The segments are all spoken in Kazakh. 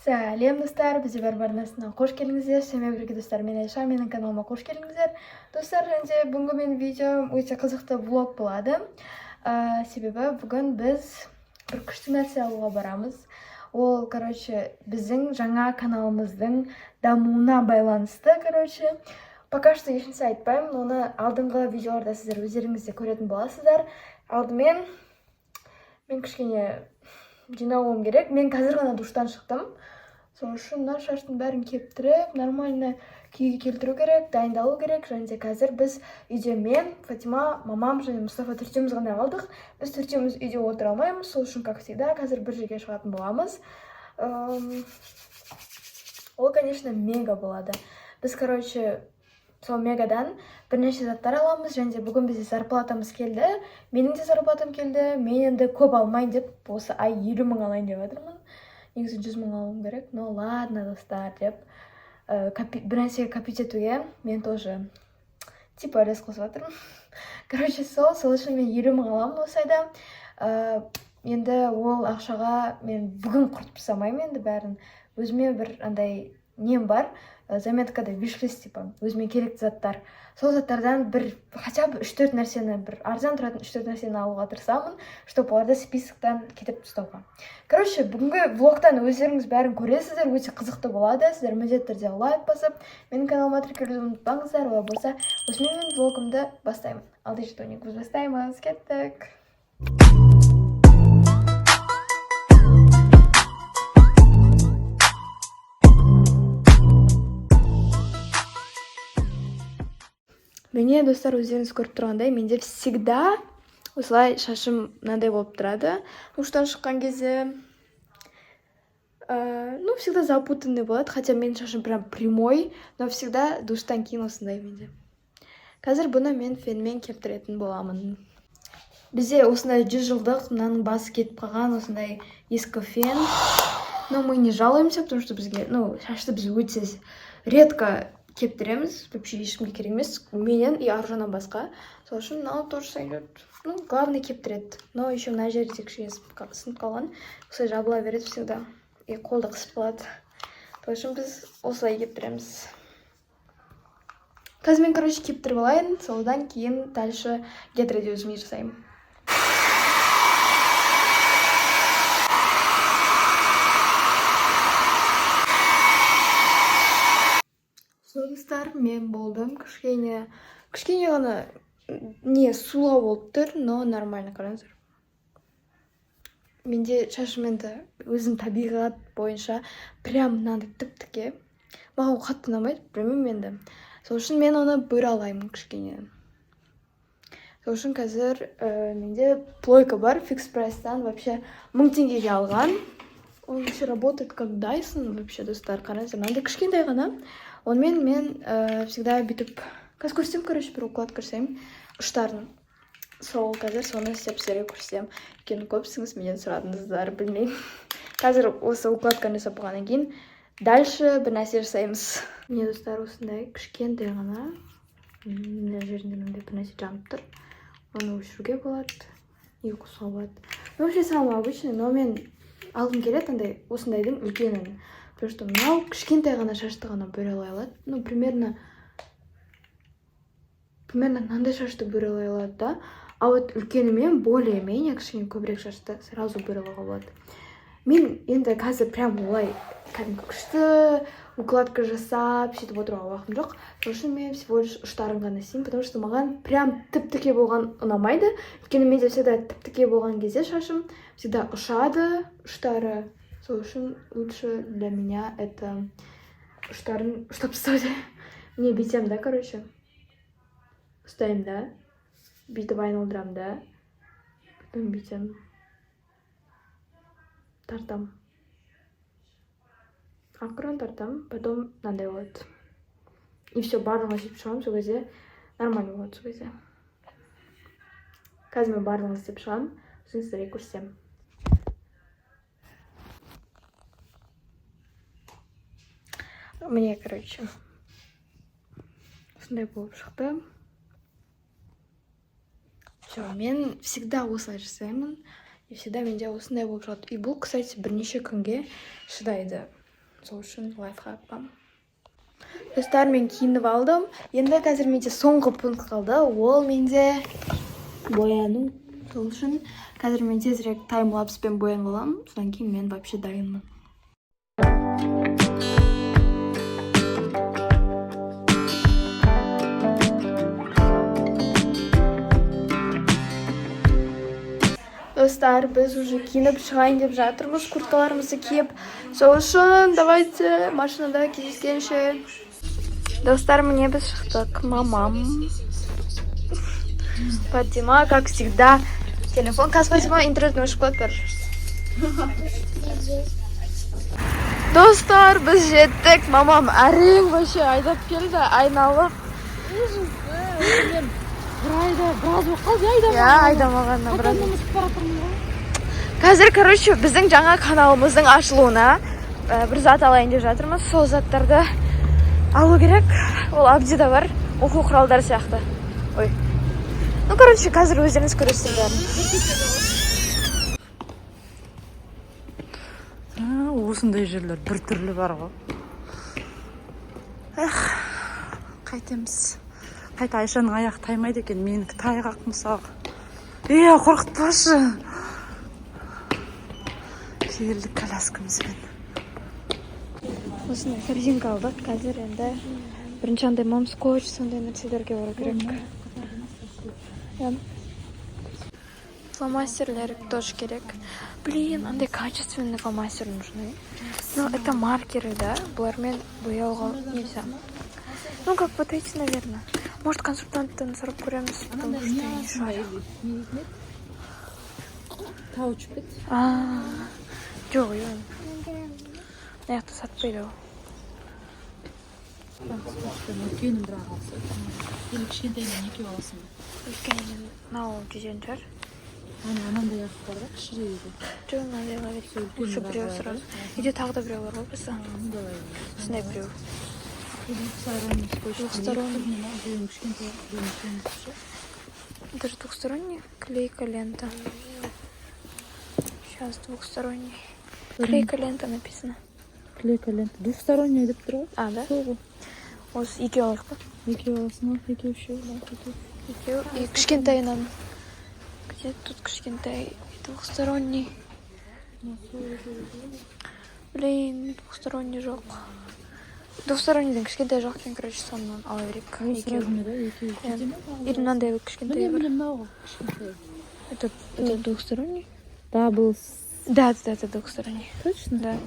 Сәлем достар, бізде бар арнасына қош келдіңіздер. Сонымен бірге достар, мен Айша, менің каналыма қош келдіңіздер. Достар, және бүгінгі менің видеом өте қызықты влог болады. Себебі бүгін біз бір күшті нәрсе алуға барамыз. Ол, біздің жаңа каналымыздың дамуына байланысты, Пока что ешнәрсе айтпаймын, оны алдыңғы видеоларда сіздер өздеріңіз де көретін боласыздар. Алдымен мен кішкене жинауым керек. Мен қазір ғана душтан шықтым. Сол үшін мына шаштың бәрін кептіріп, нормально күйге келтіру керек, дайындалу керек. Және де қазір біз үйде мен, Фатима, мамам және Мұстафа төртеуміз ғана қалдық. Біз төртеуміз үйде отыра алмаймыз. Сол үшін, как всегда, қазір бір жерге шығатын боламыз. Ол, конечно, мега болады. Біз, сол мегадан бірнеше заттар аламыз, және де бүгін бізде зарплатамыз келді. Менің де зарплатам келді. Мен енді көп алмайын деп, осы ай 50 мың алайын деп жатырмын. Негізі 100 мың алуым керек. Но ладно, достар, деп. Бір нәрсеге копить етуге мен тоже типа үлес қосып жатырмын. Сол үшін мен 50 мың аламын осы айда. Енді ол ақшаға мен бүгін құртып тастамаймын енді бәрін. Өзіме бір андай нем бар. Заметкада вишлист типа, өзіме керекті заттар. Сол заттардан бір, хотя бы 3-4 нәрсені, бір арзан тұратын 3-4 нәрсені алуға тырысамын, чтобы оларды списоктан кетіп тастауға. Бүгінгі влогтан өздеріңіз бәрін көресіздер, өте қызықты болады. Сіздер міндетті түрде лайк басып, менің каналыма тіркелуді ұмытпаңыздар. Олай болса, осымен мен влогымды бастаймын. Алды жетоник біз бастаймыз. Кеттік. Міне, достар, өздеріңіз көріп тұрғандай, менде всегда осылай шашым мынандай болып тұрады. Душтан шыққан кезде, всегда запутанный болады, хотя менің шашым прям прямой, но всегда душтан кейін осындай менде. Қазір бұны мен фенмен кептіретін боламын. Бізде осындай 100 жылдық мынаның басы кетіп қалған осындай ескі фен. Но мы не жалуемся, потому что бізге, шашты біз өте редко кептіреміз, вообще ешкімге керек емес, менен и аржаннан басқа. Сол үшін мынау тоже сойдет. Главное кептіреді. Но еще мына жері тек сынып қалған. Осылай жабыла береді всегда. И қолды қысып қалады. Сол үшін біз осылай кептіреміз. Қазір мен, кептіріп алайын, содан кейін дальше гетерде өзіме жасаймын. Достар, мен болдым. Кішкене ғана сулау болып тұр, но нормально, қараңыздар. Менде шашым енді өзім табиғат бойынша прям мынандай тіп-тіке. Маған қатты ұнамайды, білмеймін енді. Сол үшін мен оны бұра алаймын кішкене. Сол үшін қазір менде плойка бар, фикс прайстан, вообще 1000 теңгеге алған. Он вообще работает как Dyson, вообще, достар, қараңыздар. Мынандай кішкентай ғана. Онымен мен всегда бүйтіп, қазір көрсем, бір укладка жасаймын, ұштарын. Сол қазір соны істеп сіздерге көрсем. Өйткені көпсіңіз менен сұрадыңыздар, білмеймін. Қазір осы укладканы жасап болғаннан кейін дальше бір нәрсе жасаймыз. Міне, достар, осындай кішкентай ғана. Мына жерінде мынандай бір нәрсе жанып тұр. Оны өшіруге болады, и қосуға болады. Вообще самый обычный, но мен алғым келеді осындайдың үлкенін. Потому что мынау кішкентай ғана шашты ғана бөре алай алады. Примерно мынандай шашты бөре алай алады да. А вот үлкенімен более-менее кішкене көбірек шашты сразу бөре алуға болады. Мен енді қазір прям олай күшті укладка жасап, сөйтіп отыруға уақытым жоқ. Сол үшін мен всего лишь ұштарын ғана істеймін, потому что маған прям тіп-тіке болған ұнамайды. Өйткені менде всегда тіп-тіке болған кезде шашым всегда ұшады, ұштары. Сол үшін лучше для меня это ұштарын ұштап тастауды. Міне бүйтем да, ұстаймын да, бүйтіп айналдырам да, потом бүйтем, тартам. Ақырын тартам, потом мынандай болады. И все, барлығын істеп шығамын, сол кезде нормально болады, сол кезде. Қазір мен барлығын істеп шығамын, сосын сіздерге көрсетемін. Мне, осындай болып шықты. Все, мен всегда осылай жасаймын. И всегда менде осындай болып шығады. И бұл, кстати, бірнеше күнге шыдайды. сол үшін лайфхак бар. Достар, мен киініп алдым. Енді қазір менде соңғы пункт қалды. Ол менде бояну. Сол үшін қазір мен тезірек таймлапспен боянып аламын. Содан кейін мен вообще дайынмын. Достар, біз уже киініп шығайын деп жатырмыз, курткаларымызды киіп. Сол үшін давайте машинада кездескенше. Достар, міне біз шықтық. Мамам. Фатима, как всегда. Телефон. Қазір Фатима интернетіне өшіп қалады бәрі. Достар, біз жеттік. Мамам әрең вообще айдап келді, айналып. Біраз оқалды айдамаған. Айдамағанына біраз. Қазір, короче, біздің жаңа каналымыздың ашылуына бір зат алайын деп жатырмыз. Сол заттарды алу керек. Ол Абдида бар. Оқу құралдары сияқты. Ой. Ну, короче, қазір өздеріңіз көресіздер бәрін. Осындай жерлер бір түрлі бар ғой. Қайтеміз. Қайта Айшаның аяқ таймайды екен, менікі тайғақ мысал. Қорқытпашы. Келдік коляскамызбен. Осындай корзинка алдық. Қазір енді бірінші андай мамскотч, сондай нәрселерге бару керек. Фломастерлер тоже керек. Блин, андай качественный фломастер нужны. Ну, это маркеры, да? Бұлармен бояуға нельзя. Ну, как вот эти, наверное. Может, консультанттан сұрап көреміз, потому что я не шарю. Таучпет. Жоқ, аяқта сатпайды ол. Үлкенім бірақ алса. Енді кішкентайынан екеу аласың ба? Үлкенінен мынау жүзен жар. Анандай ақ бар да, кішірейді. Жоқ, мынандай ловить. Лучше біреу сразу. Үйде тағы да біреу бар ғой бізді. Осындай біреу. Двухсторонний. Даже двухсторонний. Клейка лента. Сейчас двухсторонний. Клейка лента написано. Клейка лента. Двухсторонний деп тұр ғой. Да? Осы екеу алайық па? Екеу аласың ба? Екеу үшеу. Екеу. И кішкентайынан. Где тут кішкентай? Двухсторонний. Блин, двухсторонний жоқ. Двухстороннийден кішкентай жоқ екен, короче, сонынан ала берейік. Или мынандай кішкентай бар. Это двухсторонний? Да, был. Да, это двухсторонний. Точно? Да.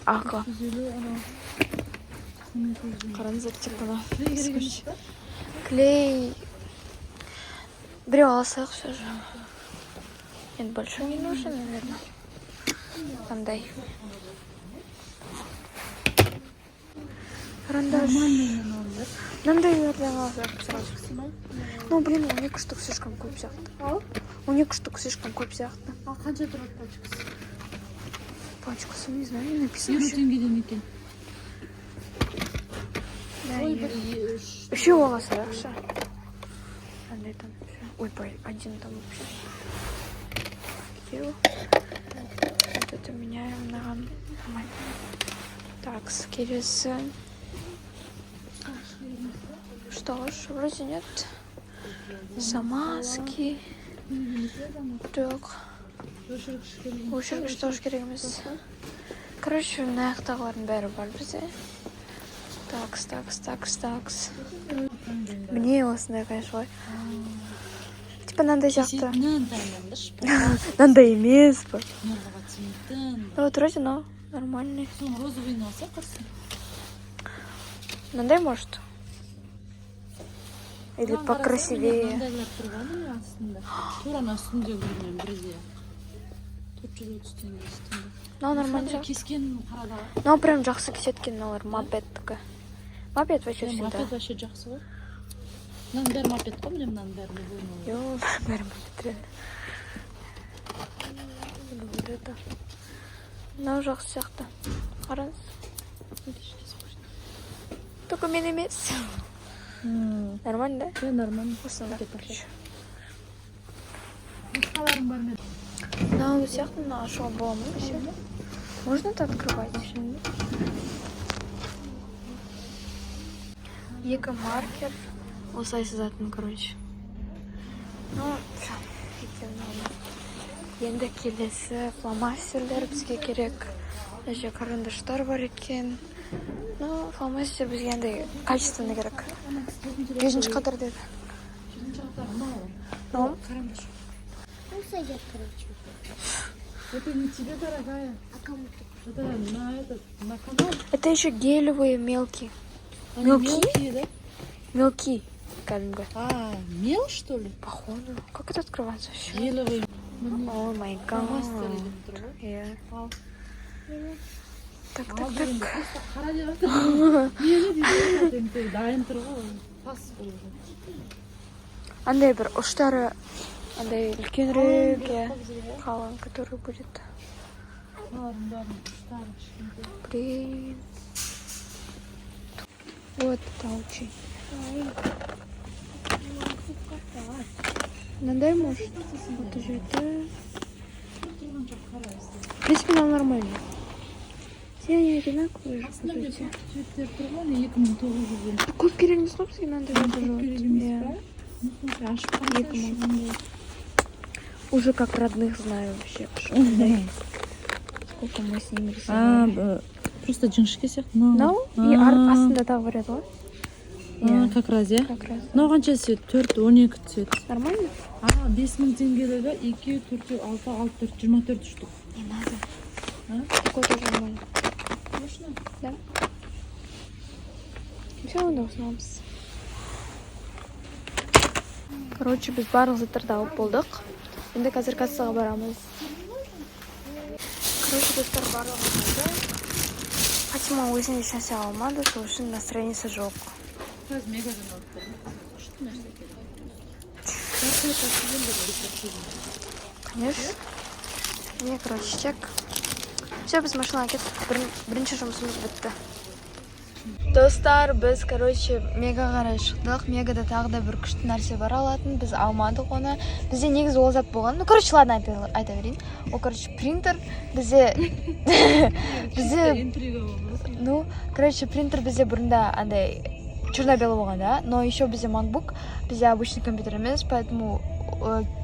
Ақы. Қараңыздар тек қана. Клей. Біреу алсақ все же. Енді большой не нужен, наверное. Қандай. Карандаш. Мынандайлардан алсақ сразу. Ну, блин, 12 штук слишком көп сияқты. 12 штук слишком көп сияқты. Қанша тұрады пачкасы? Пачкасы, не знаю, не написано. 20 теңгеден екен. Еще у вас хорошо. Ой, один там вообще. Вот это меняем на нормально. Так, через... Что ж, вроде нет. Замазки. Так. Өшіргіш что ж керек емес. Короче, наяқтағылардың бәрі бар бізде. Такс. Мне осындай, конечно, ғой. Типа мынандай сияқты. Мынандай емес па? Ну вот вроде, но нормальный. Розовыйны алса қырсын. Мынандай может? Или покрасивее? Мынандайлар тұрғаны астында. Туран астында көрмеймін бірде. 430 теңге астында. Ну нормально. Кескен қарада. Ну прям жақсы кесеткен олар, мопедтікі. Мопед вообще всегда. Мопед вообще жақсы ғой. Мынаның бәрі мопед қой, міне мынаның бәрі не болмайды. Йо, бәрі мопед реально. Мынау жақсы сияқты. Қараңыз. Только мен емес. Нормально, да? Да, нормально. Осында. Нұсқаларым бар ма? Мынау сияқты, мына ашуға бола ма? Можно это открывать? Екі маркер. Осылай сызатын, короче. Ну, все. Енді келесі фломастерлер бізге керек. Даже карандаштар бар екен. Ну, фломастер бізге енді качественный керек. 5-ші қатар деді. Ну? Карандаш. Ну, сойдет, короче. Это не тебе, дорогая. А кому-то? Это на канал. Это еще гелевые мелкие. Они Мелкие? мелкие, да? Мелкие, кәдімгі. А, мел, что ли? Походу. Как это открывается вообще? Гелевые. О май гад. Фломастер деген тұр ғой. Иә. Ал. Так. Қара деп жатыр. Мені дейді дайын тұр ғой. Тас болып. Андай бір ұштары андай үлкенірек, иә. Қалың, который будет. Барын. Блин. Вот толчи. Надай, может. Вот уже это. В принципе, нам нормально. Все они одинаковые же, по сути. Цветтер тұр ғой, 2900. Көп керек емес па бізге мынандай Көп вот керек уже. емес Иә. па? Ашып қарасайшы. Уже как родных знаю вообще. Что андай. Сколько мы с ними рисовали. Просто жіңішке сияқты. Ну, и астында тағы бар еді ғой. Иә. Как раз, иә? Как раз. Мынау қанша цвет? 4-12 цвет. Нормально? 5000 теңгелігі 2, 4, 6, 6, 4, 24 штук. Не надо. А? Такой тоже нормально. Точно? Да. Все, онда ұсынамыз. Короче, біз барлық заттарды алып болдық. Енді қазір кассаға барамыз. Короче, достар барлығы болды. Фатима өзіне ешнәрсе алмады, сол үшін настроениесі жоқ. Қазір мегадан алып бердім. Күшті нәрсе керек. Конечно. Не, короче, чек. Все, біз машинаға кеттік. Бірінші жұмысымыз бітті. Достар, біз, короче, мега қарай шықтық. Мегада тағы да бір күшті нәрсе бар алатын. Біз алмадық оны. Бізде негізі ол зат болған. Ну, короче, ладно, айта берейін. Ол, короче, принтер. Бізде... Интрига болды. Ну, короче, принтер бізде бұрында андай черно-белый болған, да? Но еще бізде MacBook. Бізде обычный компьютер емес, поэтому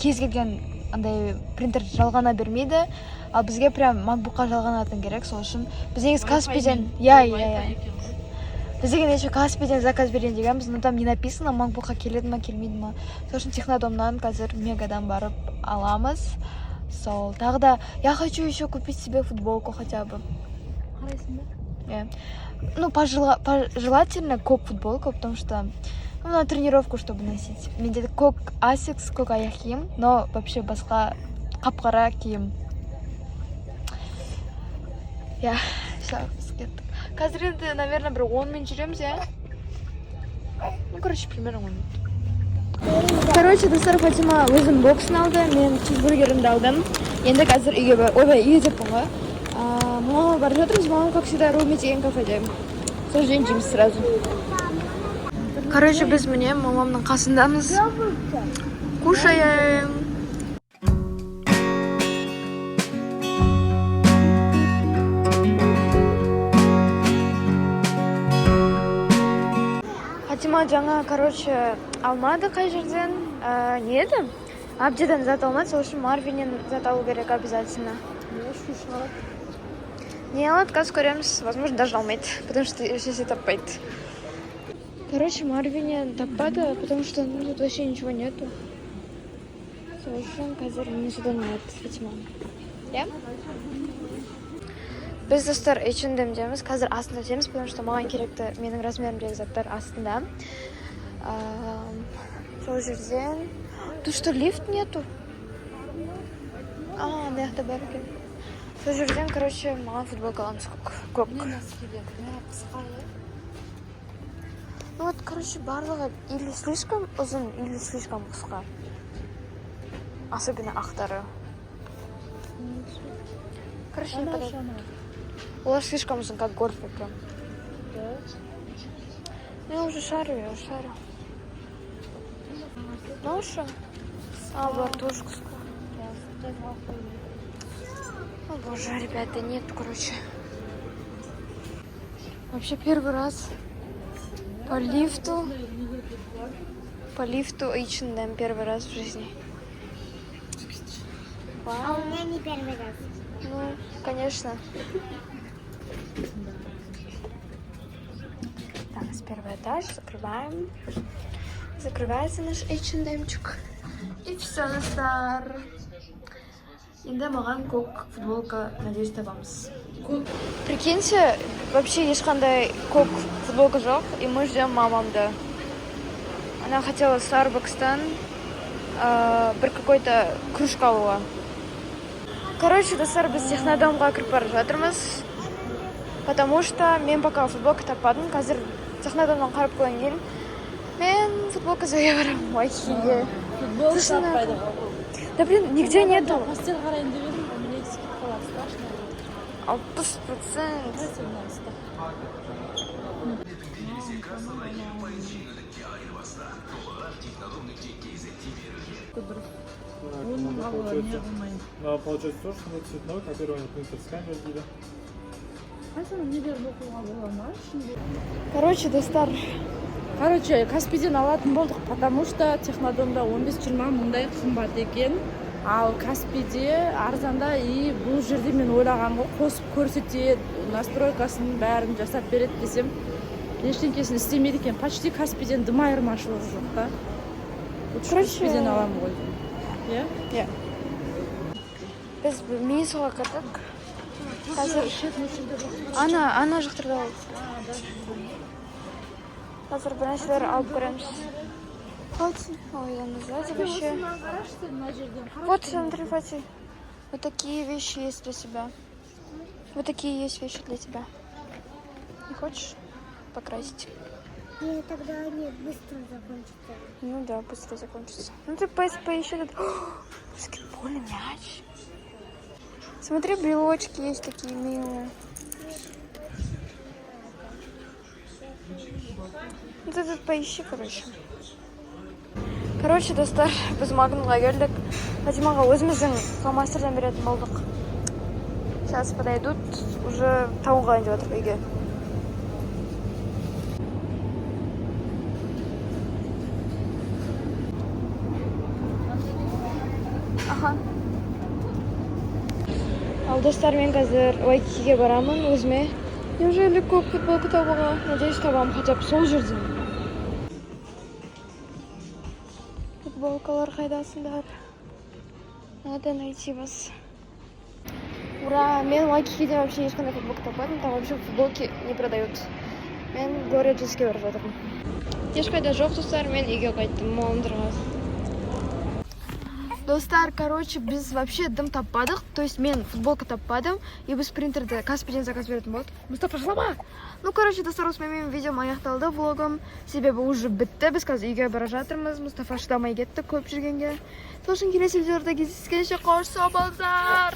кез келген андай принтер жалғана бермейді. Ал бізге прям MacBookқа жалғанатын керек, сол үшін біз негіз Каспийден... Я. Біз деген еще Каспийден заказ берейін дегенбіз, но там не написано, MacBookқа келеді ма, келмейді ма. Сол үшін технодомнан қазір мегадан барып аламыз. Сол, тағы да, я хочу еще купить себе футболку хотя бы. Қарайсың ба? Ну, пожелательно коп футболку, потому что на тренировку, чтобы носить. Менде кок Asics, кок аяқ киім, но вообще басқа қап-қара киім. Я, все, біз кеттік. Қазір енді, наверное, бір 10 минут жүреміз, я? Ну, короче, примерно 10 минут. Короче, достар, Фатима өзім боксын алды, мен чизбургерімді алдым. Енді қазір үйге деппін ғой. Мамама барып жатырмыз, мамам, как всегда, Руми деген кафеде. Сол жерден жейміз сразу. Короче, біз міне мамамның қасындамыз. Кушаем. Фатима жаңа, короче, алмады қай жерден. Не еді? Абдиден зат алмады, сол үшін Марвинен зат алу керек обязательно. Не алады, қазір көреміз. Возможно, даже алмайды, потому что ешнәрсе таппайды. Короче, Марвинен таппады, потому что тут вообще ничего нету. Сол үшін қазір несудан алады Фатима. Я? Біз, достар, H&M'деміз. Қазір астында теміз, потому что маған керекті менің размерімдегі заттар астында. Сол жерден... Тут что, лифт нету? Аяқта бар екен. Сол жерден, короче, маған футболка аламыз көк. Ну вот, короче, барлығы или слишком ұзын, или слишком қысқа. Особенно ақтары. Короче, не подойдет. Олар слишком ұзын, как гольфы прям. Я уже шарю. Ну что? Бар, тоже қысқа. О боже, ребята, нет, короче. Вообще первый раз по лифту H&M первый раз в жизни. А у меня не первый раз. Ну, конечно. Так, с первый этаж закрываем. Закрывается наш H&M-чик. И все, достар. Инде маған көк футболка, надеюсь, табамыз. Прикиньте, вообще ешқандай көк футболка жоқ, и мы ждем мамамды. Она хотела Starbucks'тан бір какой-то кружка алуға. Короче, достар, біз технодомға кіріп бара жатырмыз. Потому что мен пока футболка таппадым. Қазір технодомнан қарап қойған кейін мен футболка зоя барамын Вайкиге. Футбол таппайды. Да блин, нигде нету. Постель қарайын деп едім, у меня скидка была страшная. 60%. Получается то, что мы цветной, который мы таскаем раздели. Короче, достар. Короче, Каспийден алатын болдық, потому что технодомда 15-20 мыңдай қымбат екен. Ал Каспийде арзанда, и бұл жерде мен ойлағанға қосып көрсетеді, настройкасын бәрін жасап береді десем, ештеңкесін істемейді екен. Почти Каспийден дым айырмашылығы жоқ та. Каспийден аламын ғой. Иә. Біз Минсоға кірдік. Қазір ана жақтырда ол. Қазір бір нәрселер алып көреміз. Фати. Ой, я не знаю вообще. Вот, смотри, Фати. Вот такие вещи есть для тебя. Вот такие есть вещи для тебя. Не хочешь покрасить? Нет, тогда они быстро закончатся. Ну да, быстро закончится. Ну ты поищи тут. Баскетбольный мяч. Смотри, брелочки есть такие милые. Ну ты тут поищи, короче. Короче, достар, біз Магнумға келдік. Фатимаға өзіміздің фломастерден беретін болдық. Сейчас подойдут, уже тауға деп отыр үйге. Аха. Ал достар, мен қазір Вайкиге барамын өзіме. Неужели көк футболка табуға? Надеюсь, табам хотя бы сол жерден. Футболкалар қайдасындар? Надо найти вас. Ура! Мен Вайкиге вообще ешқандай футболка таппадым. Там вообще футболки не продают. Мен Глория Джеске барып жатырмын. Ешқайда жоқ, достар, мен үйге қайттым мамамдарға. Достар, короче, біз вообще дым таппадық. То есть мен футболка таппадым. И біз принтерді Каспийден заказ беретін болды. Мұстафа, жылама! Ну, короче, достар, осымен видеом аяқталды, влогым. Себебі уже бітті. Біз қазір үйге бара жатырмыз. Мұстафа шыдамай кетті көп жүргенге. Сол үшін келесі видеоларда кездескенше қош сау болыңыздар!